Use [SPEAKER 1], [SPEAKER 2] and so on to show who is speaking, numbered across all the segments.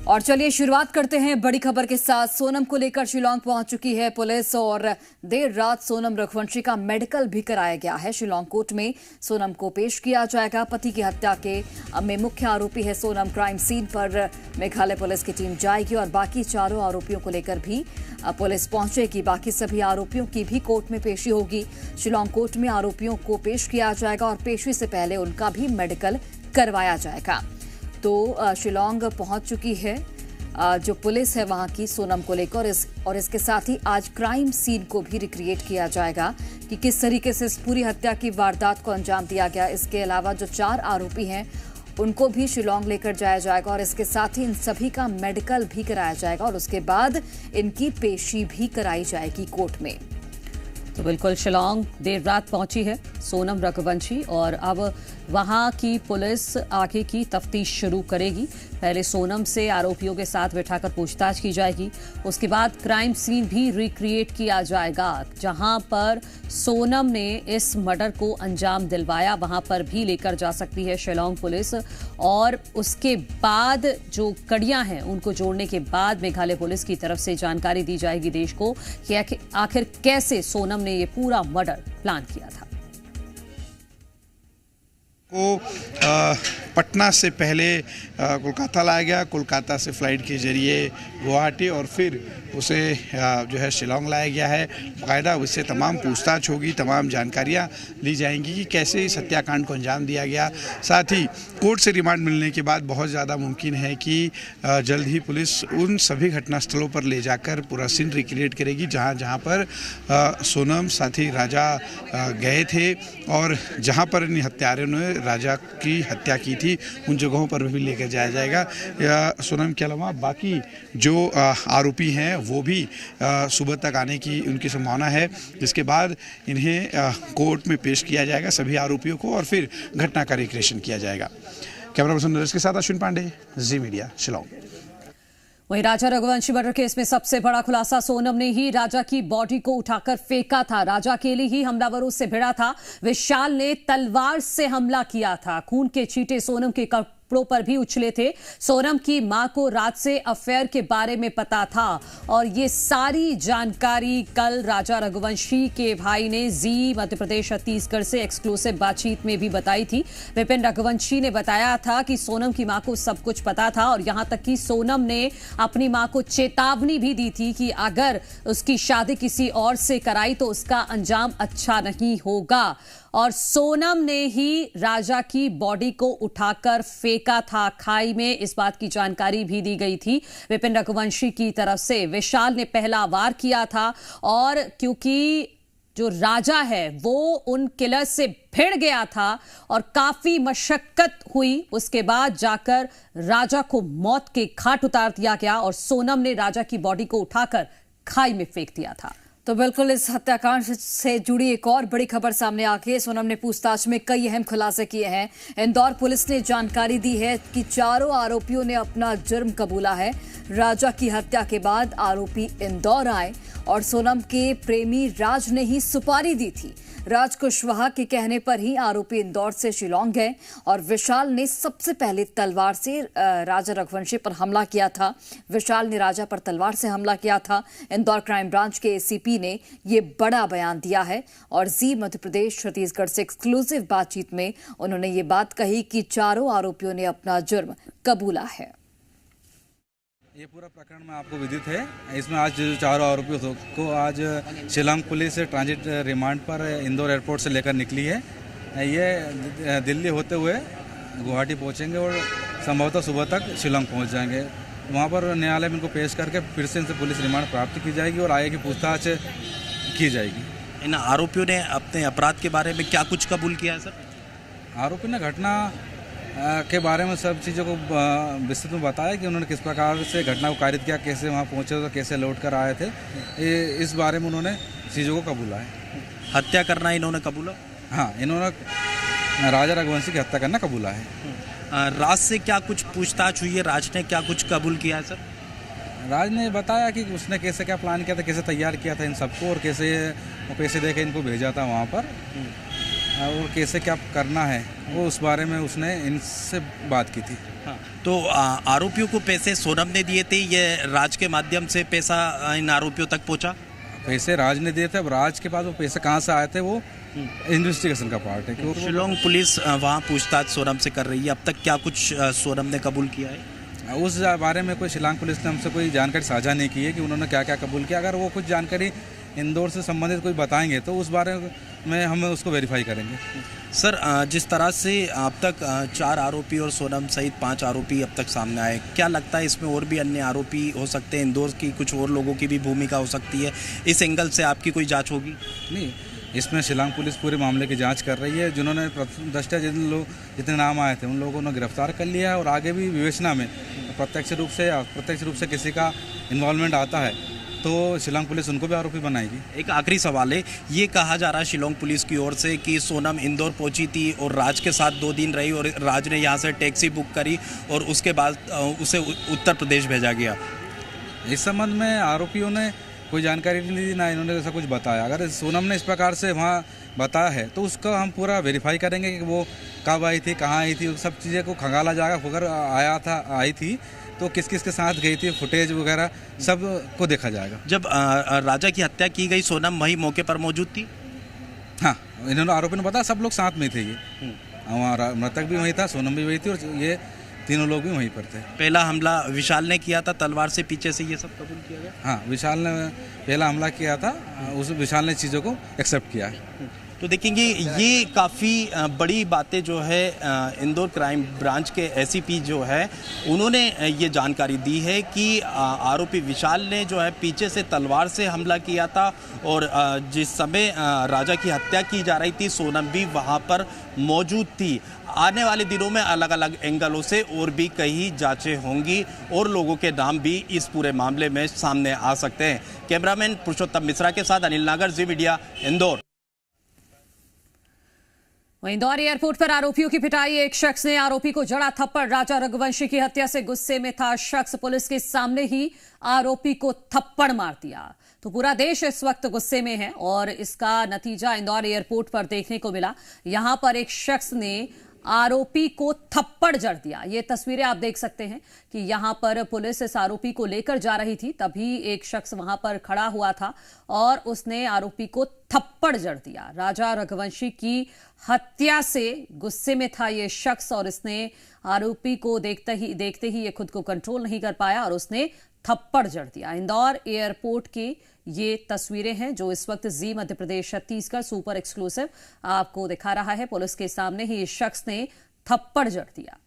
[SPEAKER 1] और चलिए शुरुआत करते हैं बड़ी खबर के साथ। सोनम को लेकर शिलांग पहुंच चुकी है पुलिस और देर रात सोनम रघुवंशी का मेडिकल भी कराया गया है। शिलांग कोर्ट में सोनम को पेश किया जाएगा। पति की हत्या के में मुख्य आरोपी है सोनम। क्राइम सीन पर मेघालय पुलिस की टीम जाएगी और बाकी चारों आरोपियों को लेकर भी पुलिस पहुंचेगी। बाकी सभी आरोपियों की भी कोर्ट में पेशी होगी। शिलांग कोर्ट में आरोपियों को पेश किया जाएगा और पेशी से पहले उनका भी मेडिकल करवाया जाएगा। तो शिलांग पहुंच चुकी है जो पुलिस है वहां की सोनम को लेकर और इसके साथ ही आज क्राइम सीन को भी रिक्रिएट किया जाएगा कि किस तरीके से इस पूरी हत्या की वारदात को अंजाम दिया गया। इसके अलावा जो 4 आरोपी हैं उनको भी शिलांग लेकर जाया जाएगा और इसके साथ ही इन सभी का मेडिकल भी कराया जाएगा और उसके बाद इनकी पेशी भी कराई जाएगी कोर्ट में। तो बिल्कुल शिलांग देर रात पहुंची है सोनम रघुवंशी और अब वहां की पुलिस आगे की तफ्तीश शुरू करेगी। पहले सोनम से आरोपियों के साथ बैठाकर पूछताछ की जाएगी। उसके बाद क्राइम सीन भी रिक्रिएट किया जाएगा जहां पर सोनम ने इस मर्डर को अंजाम दिलवाया, वहां पर भी लेकर जा सकती है शिलांग पुलिस। और उसके बाद जो कड़ियां हैं उनको जोड़ने के बाद मेघालय पुलिस की तरफ से जानकारी दी जाएगी देश को कि आखिर कैसे सोनम ने ये पूरा मर्डर प्लान किया था।
[SPEAKER 2] को पटना से पहले कोलकाता लाया गया, कोलकाता से फ्लाइट के जरिए गुवाहाटी और फिर उसे जो है शिलांग लाया गया है। बाकायदा उससे तमाम पूछताछ होगी, तमाम जानकारियां ली जाएंगी कि कैसे इस हत्याकांड को अंजाम दिया गया। साथ ही कोर्ट से रिमांड मिलने के बाद बहुत ज़्यादा मुमकिन है कि जल्द ही पुलिस उन सभी घटनास्थलों पर ले जाकर पूरा सीन रिक्रिएट करेगी जहां पर सोनम साथी राजा गए थे और जहां पर इन हत्यारों ने राजा की हत्या की थी उन जगहों पर भी लेकर जाया जाएगा। सोनम के अलावा बाकी जो आरोपी हैं वो भी सुबह तक आने की उनकी संभावना है, जिसके बाद इन्हें कोर्ट में पेश किया जाएगा सभी आरोपियों को और फिर घटना का रिक्रिएशन किया जाएगा। कैमरा पर्सन नरेश के साथ अश्विन पांडे, जी मीडिया, शिलांग।
[SPEAKER 1] वहीं राजा रघुवंशी मर्डर केस में सबसे बड़ा खुलासा, सोनम ने ही राजा की बॉडी को उठाकर फेंका था। राजा अकेले ही हमलावरों से भिड़ा था। विशाल ने तलवार से हमला किया था। खून के छींटे सोनम के कपड़ों पर भी उछले थे। सोनम की मां को रात से अफेयर के बारे में पता था और ये सारी जानकारी कल राजा रघुवंशी के भाई ने जी मध्य प्रदेश छत्तीसगढ़ से एक्सक्लूसिव बातचीत में भी बताई थी। विपिन रघुवंशी ने बताया था कि सोनम की मां को सब कुछ पता था और यहां तक कि सोनम ने अपनी मां को चेतावनी भी दी थी कि अगर उसकी शादी किसी और से कराई तो उसका अंजाम अच्छा नहीं होगा। और सोनम ने ही राजा की बॉडी को उठाकर फेंका था खाई में, इस बात की जानकारी भी दी गई थी विपिन रघुवंशी की तरफ से। विशाल ने पहला वार किया था और क्योंकि जो राजा है वो उन किलर से भिड़ गया था और काफी मशक्कत हुई, उसके बाद जाकर राजा को मौत के घाट उतार दिया गया और सोनम ने राजा की बॉडी को उठाकर खाई में फेंक दिया था। तो बिल्कुल इस हत्याकांड से जुड़ी एक और बड़ी खबर सामने आ गई। सोनम ने पूछताछ में कई अहम खुलासे किए हैं। इंदौर पुलिस ने जानकारी दी है कि चारों आरोपियों ने अपना जुर्म कबूला है। राजा की हत्या के बाद आरोपी इंदौर आए और सोनम के प्रेमी राज ने ही सुपारी दी थी। राज कुशवाहा के कहने पर ही आरोपी इंदौर से शिलांग गए और विशाल ने सबसे पहले तलवार से राजा रघुवंशी पर हमला किया था। विशाल ने राजा पर तलवार से हमला किया था। इंदौर क्राइम ब्रांच के एसीपी ने ये बड़ा बयान दिया है और जी मध्य प्रदेश छत्तीसगढ़ से एक्सक्लूसिव बातचीत में उन्होंने ये बात कही कि चारों आरोपियों ने अपना जुर्म कबूला है।
[SPEAKER 3] ये पूरा प्रकरण में आपको विदित है। इसमें आज जो 4 आरोपियों को आज शिलांग पुलिस ट्रांजिट रिमांड पर इंदौर एयरपोर्ट से लेकर निकली है। ये दिल्ली होते हुए गुवाहाटी पहुंचेंगे और संभवतः सुबह तक शिलांग पहुंच जाएंगे। वहां पर न्यायालय में इनको पेश करके फिर से इनसे पुलिस रिमांड प्राप्त की जाएगी और आगे की पूछताछ की जाएगी।
[SPEAKER 4] इन आरोपियों ने अपने अपराध के बारे में क्या कुछ कबूल किया है सर? आरोपी
[SPEAKER 3] ने घटना के बारे में सब चीज़ों को विस्तृत में बताया कि उन्होंने किस प्रकार से घटना को कारित किया, कैसे वहाँ पहुँचे, कैसे लौट कर आए थे। इस बारे में उन्होंने चीज़ों को कबूला है।
[SPEAKER 4] हत्या करना इन्होंने कबूला?
[SPEAKER 3] हाँ, इन्होंने राजा रघुवंशी की हत्या करना कबूला है।
[SPEAKER 4] राज से क्या कुछ पूछताछ हुई है? राज ने क्या कुछ कबूल किया है सर?
[SPEAKER 3] राज ने बताया कि उसने कैसे क्या प्लान किया था, कैसे तैयार किया था इन सबको और कैसे पैसे देके इनको भेजा था वहाँ पर। और कैसे क्या करना है वो उस बारे में उसने इनसे बात की थी।
[SPEAKER 4] हाँ, तो आरोपियों को पैसे सोनम ने दिए थे, ये राज के माध्यम से पैसा इन आरोपियों तक पहुंचा?
[SPEAKER 3] पैसे राज ने दिए थे। अब राज के पास वो पैसे कहाँ से आए थे वो इन्वेस्टिगेशन का पार्ट है। क्योंकि
[SPEAKER 4] शिलोंग पुलिस वहाँ पूछताछ सोनम से कर रही है। अब तक क्या कुछ सोनम ने कबूल किया है?
[SPEAKER 3] उस बारे में कोई शिलांग पुलिस ने हमसे कोई जानकारी साझा नहीं की है कि उन्होंने क्या क्या कबूल किया। अगर वो कुछ जानकारी इंदौर से संबंधित कोई बताएंगे तो उस बारे में हम उसको वेरीफाई करेंगे।
[SPEAKER 4] सर, जिस तरह से अब तक 4 आरोपी और सोनम सहित 5 आरोपी अब तक सामने आए, क्या लगता है इसमें और भी अन्य आरोपी हो सकते हैं? इंदौर की कुछ और लोगों की भी भूमिका हो सकती है? इस एंगल से आपकी कोई जांच होगी?
[SPEAKER 3] नहीं, इसमें शिलांग पुलिस पूरे मामले की जांच कर रही है। जिन्होंने प्रथमदृष्टया जितने नाम आए थे उन लोगों ने गिरफ्तार कर लिया है और आगे भी विवेचना में प्रत्यक्ष रूप से या अप्रत्यक्ष रूप से किसी का इन्वॉल्वमेंट आता है तो शिलांग पुलिस उनको भी आरोपी बनाएगी।
[SPEAKER 4] एक आखिरी सवाल है, ये कहा जा रहा है शिलोंग पुलिस की ओर से कि सोनम इंदौर पहुंची थी और राज के साथ 2 दिन रही और राज ने यहाँ से टैक्सी बुक करी और उसके बाद उसे उत्तर प्रदेश भेजा गया।
[SPEAKER 3] इस संबंध में आरोपियों ने कोई जानकारी नहीं दी, ना इन्होंने ऐसा कुछ बताया। अगर सोनम ने इस प्रकार से वहाँ बताया है तो उसका हम पूरा वेरीफाई करेंगे कि वो कब आई थी, कहाँ आई थी, उस सब चीज़ें को खंगाला जाएगा। अगर आई थी तो किस किस के साथ गई थी, फुटेज वगैरह सब को देखा जाएगा।
[SPEAKER 4] जब राजा की हत्या की गई सोनम वही मौके पर मौजूद थी?
[SPEAKER 3] हाँ, इन्होंने आरोपी ने बताया सब लोग साथ में थे। ये हमारा मृतक भी वहीं था, सोनम भी वही थी और ये तीनों लोग भी वहीं पर थे।
[SPEAKER 4] पहला हमला विशाल ने किया था तलवार से पीछे से, ये सब कबूल किया गया?
[SPEAKER 3] हाँ, विशाल ने पहला हमला किया था, उस विशाल ने चीज़ों को एक्सेप्ट किया है।
[SPEAKER 4] तो देखेंगे ये काफ़ी बड़ी बातें जो है इंदौर क्राइम ब्रांच के एसीपी जो है उन्होंने ये जानकारी दी है कि आरोपी विशाल ने जो है पीछे से तलवार से हमला किया था और जिस समय राजा की हत्या की जा रही थी सोनम भी वहाँ पर मौजूद थी। आने वाले दिनों में अलग अलग एंगलों से और भी कई जांचें होंगी और लोगों के नाम भी इस पूरे मामले में सामने आ सकते हैं। कैमरामैन पुरुषोत्तम मिश्रा के साथ अनिल नागर, जी मीडिया, इंदौर।
[SPEAKER 1] इंदौर एयरपोर्ट पर आरोपियों की पिटाई, एक शख्स ने आरोपी को जड़ा थप्पड़। राजा रघुवंशी की हत्या से गुस्से में था शख्स, पुलिस के सामने ही आरोपी को थप्पड़ मार दिया। तो पूरा देश इस वक्त गुस्से में है और इसका नतीजा इंदौर एयरपोर्ट पर देखने को मिला। यहां पर एक शख्स ने आरोपी को थप्पड़ जड़ दिया। ये तस्वीरें आप देख सकते हैं कि यहां पर पुलिस इस आरोपी को लेकर जा रही थी, तभी एक शख्स वहां पर खड़ा हुआ था और उसने आरोपी को थप्पड़ जड़ दिया। राजा रघुवंशी की हत्या से गुस्से में था ये शख्स और इसने आरोपी को देखते ही ये खुद को कंट्रोल नहीं कर पाया और उसने थप्पड़ जड़ दिया। इंदौर एयरपोर्ट की ये तस्वीरें हैं जो इस वक्त जी मध्य प्रदेश छत्तीसगढ़ सुपर एक्सक्लूसिव आपको दिखा रहा है। पुलिस के सामने ही इस शख्स ने थप्पड़ जड़ दिया।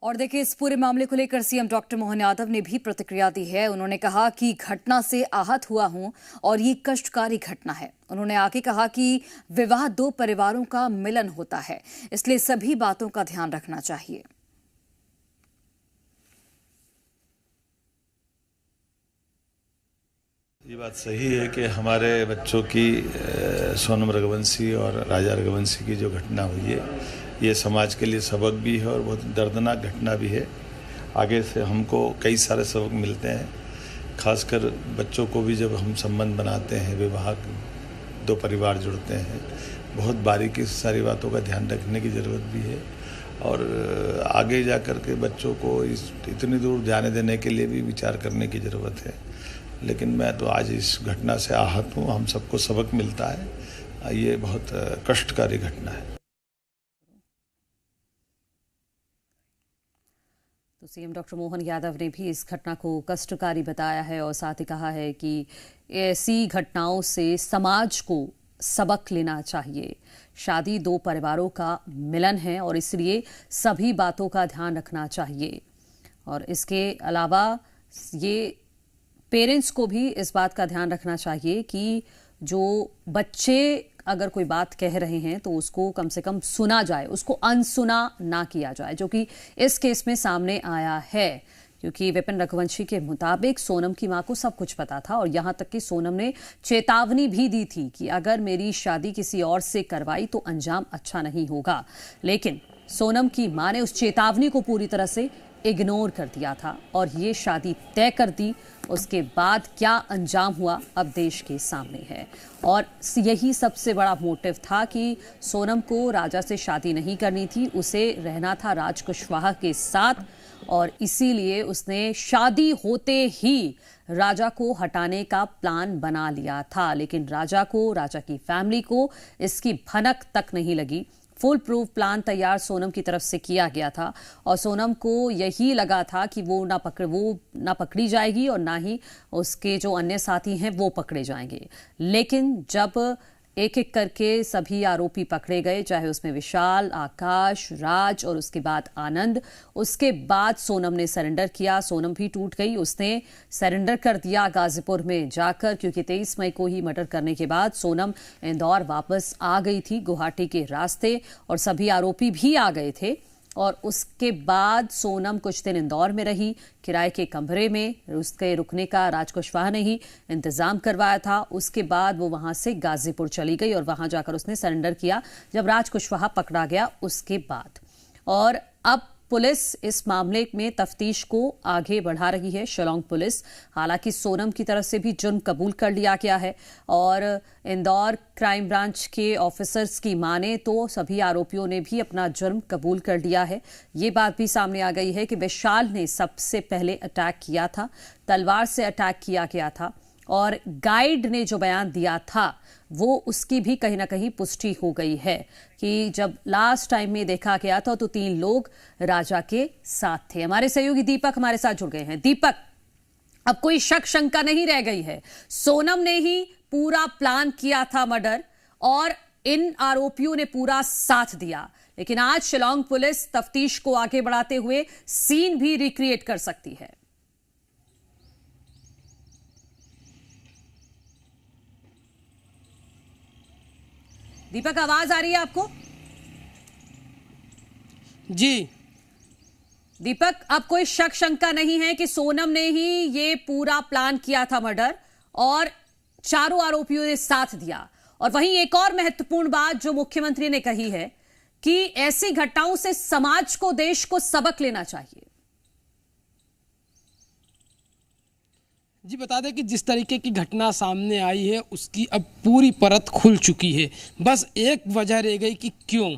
[SPEAKER 1] और देखिए, इस पूरे मामले को लेकर सीएम डॉक्टर मोहन यादव ने भी प्रतिक्रिया दी है। उन्होंने कहा कि घटना से आहत हुआ हूं और ये कष्टकारी घटना है। उन्होंने आगे कहा कि विवाह 2 परिवारों का मिलन होता है, इसलिए सभी बातों का ध्यान रखना चाहिए।
[SPEAKER 5] ये बात सही है कि हमारे बच्चों की सोनम रघुवंशी और राजा रघुवंशी की जो घटना हुई है ये समाज के लिए सबक भी है और बहुत दर्दनाक घटना भी है। आगे से हमको कई सारे सबक मिलते हैं, खासकर बच्चों को भी जब हम संबंध बनाते हैं, विवाह 2 परिवार जुड़ते हैं, बहुत बारीकी से सारी बातों का ध्यान रखने की ज़रूरत भी है और आगे जा कर के बच्चों को इतनी दूर जाने देने के लिए भी विचार करने की ज़रूरत है। लेकिन मैं तो आज इस घटना से आहत हूँ, हम सबको सबक मिलता है। ये बहुत कष्टकारी घटना है।
[SPEAKER 1] तो सीएम डॉक्टर मोहन यादव ने भी इस घटना को कष्टकारी बताया है और साथ ही कहा है कि ऐसी घटनाओं से समाज को सबक लेना चाहिए। शादी 2 परिवारों का मिलन है और इसलिए सभी बातों का ध्यान रखना चाहिए और इसके अलावा ये पेरेंट्स को भी इस बात का ध्यान रखना चाहिए कि जो बच्चे अगर कोई बात कह रहे हैं तो उसको कम से कम सुना जाए, उसको अनसुना ना किया जाए, जो कि इस केस में सामने आया है। क्योंकि विपिन रघुवंशी के मुताबिक सोनम की मां को सब कुछ पता था और यहां तक कि सोनम ने चेतावनी भी दी थी कि अगर मेरी शादी किसी और से करवाई तो अंजाम अच्छा नहीं होगा। लेकिन सोनम की मां ने उस चेतावनी को पूरी तरह से इग्नोर कर दिया था और ये शादी तय कर दी। उसके बाद क्या अंजाम हुआ अब देश के सामने है और यही सबसे बड़ा मोटिव था कि सोनम को राजा से शादी नहीं करनी थी, उसे रहना था राज कुशवाहा के साथ और इसीलिए उसने शादी होते ही राजा को हटाने का प्लान बना लिया था। लेकिन राजा को, राजा की फैमिली को इसकी भनक तक नहीं लगी। फुल प्रूफ प्लान तैयार सोनम की तरफ से किया गया था और सोनम को यही लगा था कि वो ना पकड़ी जाएगी और ना ही उसके जो अन्य साथी हैं वो पकड़े जाएंगे। लेकिन जब एक एक करके सभी आरोपी पकड़े गए, चाहे उसमें विशाल, आकाश, राज और उसके बाद आनंद, उसके बाद सोनम ने सरेंडर किया। सोनम भी टूट गई, उसने सरेंडर कर दिया गाजीपुर में जाकर, क्योंकि 23 मई को ही मर्डर करने के बाद सोनम इंदौर वापस आ गई थी गुवाहाटी के रास्ते और सभी आरोपी भी आ गए थे। और उसके बाद सोनम कुछ दिन इंदौर में रही, किराए के कमरे में। उसके रुकने का राज कुशवाहा ने ही इंतजाम करवाया था। उसके बाद वो वहां से गाजीपुर चली गई और वहां जाकर उसने सरेंडर किया जब राज कुशवाहा पकड़ा गया उसके बाद। और अब पुलिस इस मामले में तफ्तीश को आगे बढ़ा रही है, शिलांग पुलिस। हालांकि सोनम की तरफ से भी जुर्म कबूल कर लिया गया है और इंदौर क्राइम ब्रांच के ऑफिसर्स की माने तो सभी आरोपियों ने भी अपना जुर्म कबूल कर लिया है। ये बात भी सामने आ गई है कि विशाल ने सबसे पहले अटैक किया था, तलवार से अटैक किया गया था और गाइड ने जो बयान दिया था वो उसकी भी कहीं ना कहीं पुष्टि हो गई है कि जब लास्ट टाइम में देखा गया था तो 3 लोग राजा के साथ थे। हमारे सहयोगी दीपक हमारे साथ जुड़ गए हैं। दीपक, अब कोई शक शंका नहीं रह गई है, सोनम ने ही पूरा प्लान किया था मर्डर और इन आरोपियों ने पूरा साथ दिया। लेकिन आज शिलांग पुलिस तफ्तीश को आगे बढ़ाते हुए सीन भी रिक्रिएट कर सकती है। दीपक, आवाज आ रही है आपको?
[SPEAKER 6] जी
[SPEAKER 1] दीपक, अब कोई शक शंका नहीं है कि सोनम ने ही ये पूरा प्लान किया था मर्डर और चारों आरोपियों ने साथ दिया। और वहीं एक और महत्वपूर्ण बात जो मुख्यमंत्री ने कही है कि ऐसी घटनाओं से समाज को, देश को सबक लेना चाहिए।
[SPEAKER 6] जी, बता दें कि जिस तरीके की घटना सामने आई है उसकी अब पूरी परत खुल चुकी है। बस एक वजह रह गई कि क्यों,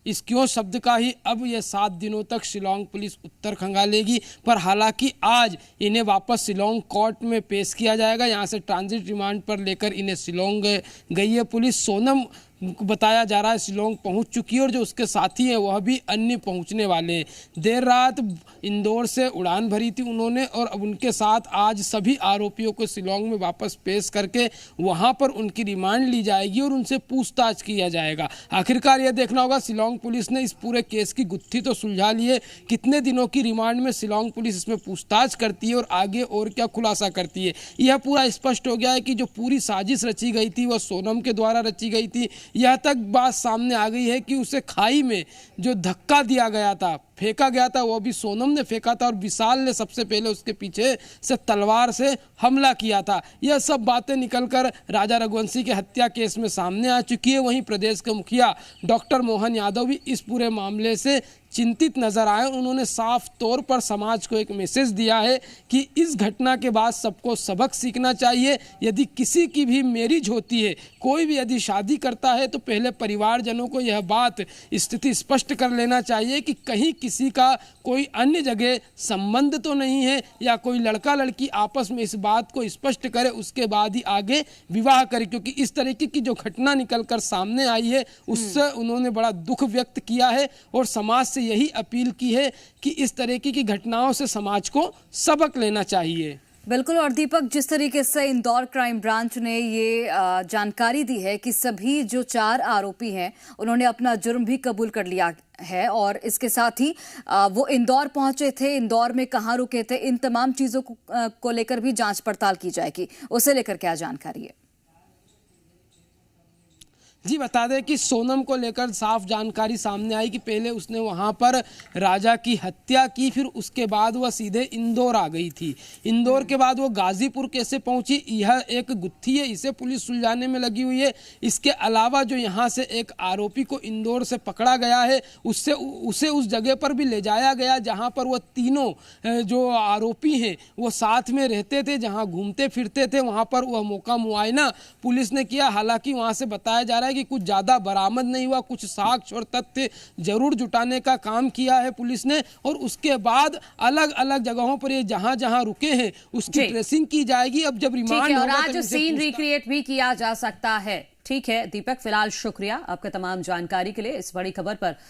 [SPEAKER 6] इस क्यों शब्द का ही अब ये 7 दिनों तक शिलांग पुलिस उत्तर खंगालेगी। पर हालांकि आज इन्हें वापस शिलांग कोर्ट में पेश किया जाएगा। यहाँ से ट्रांजिट रिमांड पर लेकर इन्हें शिलांग गई है पुलिस। सोनम बताया जा रहा है शिलांग पहुंच चुकी है और जो उसके साथी हैं वह भी अन्य पहुंचने वाले हैं। देर रात इंदौर से उड़ान भरी थी उन्होंने और अब उनके साथ आज सभी आरोपियों को शिलांग में वापस पेश करके वहां पर उनकी रिमांड ली जाएगी और उनसे पूछताछ किया जाएगा। आखिरकार यह देखना होगा, शिलांग पुलिस ने इस पूरे केस की गुत्थी तो सुलझा ली है, कितने दिनों की रिमांड में शिलांग पुलिस इसमें पूछताछ करती है और आगे और क्या खुलासा करती है। यह पूरा स्पष्ट हो गया है कि जो पूरी साजिश रची गई थी वह सोनम के द्वारा रची गई थी। यह तक बात सामने आ गई है कि उसे खाई में जो धक्का दिया गया था, फेंका गया था, वो भी सोनम ने फेंका था और विशाल ने सबसे पहले उसके पीछे से तलवार से हमला किया था। यह सब बातें निकलकर राजा रघुवंशी के हत्या केस में सामने आ चुकी है। वहीं प्रदेश के मुखिया डॉक्टर मोहन यादव भी इस पूरे मामले से चिंतित नजर आए। उन्होंने साफ तौर पर समाज को एक मैसेज दिया है कि इस घटना के बाद सबको सबक सीखना चाहिए। यदि किसी की भी मैरिज होती है, कोई भी यदि शादी करता है तो पहले परिवारजनों को यह बात स्थिति स्पष्ट कर लेना चाहिए कि कहीं किसी का कोई अन्य जगह संबंध तो नहीं है या कोई लड़का लड़की आपस में इस बात को स्पष्ट करे, उसके बाद ही आगे विवाह करे। क्योंकि इस तरीके की जो घटना निकलकर सामने आई है उससे उन्होंने बड़ा दुख व्यक्त किया है और समाज से यही अपील की है कि इस तरीके की घटनाओं से समाज को सबक लेना चाहिए।
[SPEAKER 7] बिल्कुल। और दीपक, जिस तरीके से इंदौर क्राइम ब्रांच ने ये जानकारी दी है कि सभी जो 4 आरोपी हैं उन्होंने अपना जुर्म भी कबूल कर लिया है और इसके साथ ही वो इंदौर पहुंचे थे, इंदौर में कहाँ रुके थे, इन तमाम चीज़ों को लेकर भी जांच पड़ताल की जाएगी। उसे लेकर क्या जानकारी है?
[SPEAKER 6] जी बता दें कि सोनम को लेकर साफ जानकारी सामने आई कि पहले उसने वहां पर राजा की हत्या की, फिर उसके बाद वह सीधे इंदौर आ गई थी। इंदौर के बाद वो गाजीपुर कैसे पहुंची, यह एक गुत्थी है, इसे पुलिस सुलझाने में लगी हुई है। इसके अलावा जो यहाँ से एक आरोपी को इंदौर से पकड़ा गया है, उसे उस जगह पर भी ले जाया गया जहाँ पर वो तीनों जो आरोपी हैं वो साथ में रहते थे, जहाँ घूमते फिरते थे। वहाँ पर वह मौका मुआयना पुलिस ने किया। हालांकि वहाँ से बताया जा रहा है कि कुछ ज़्यादा बरामद नहीं हुआ, कुछ साक्ष्य और तथ्य जरूर जुटाने का काम किया है पुलिस ने, और उसके बाद अलग अलग जगहों पर ये जहां जहां रुके हैं उसकी ट्रेसिंग की जाएगी। अब जब रिमांड
[SPEAKER 1] और आज सीन रिक्रिएट भी किया जा सकता है। ठीक है दीपक, फिलहाल शुक्रिया आपका तमाम जानकारी के लिए। इस बड़ी खबर पर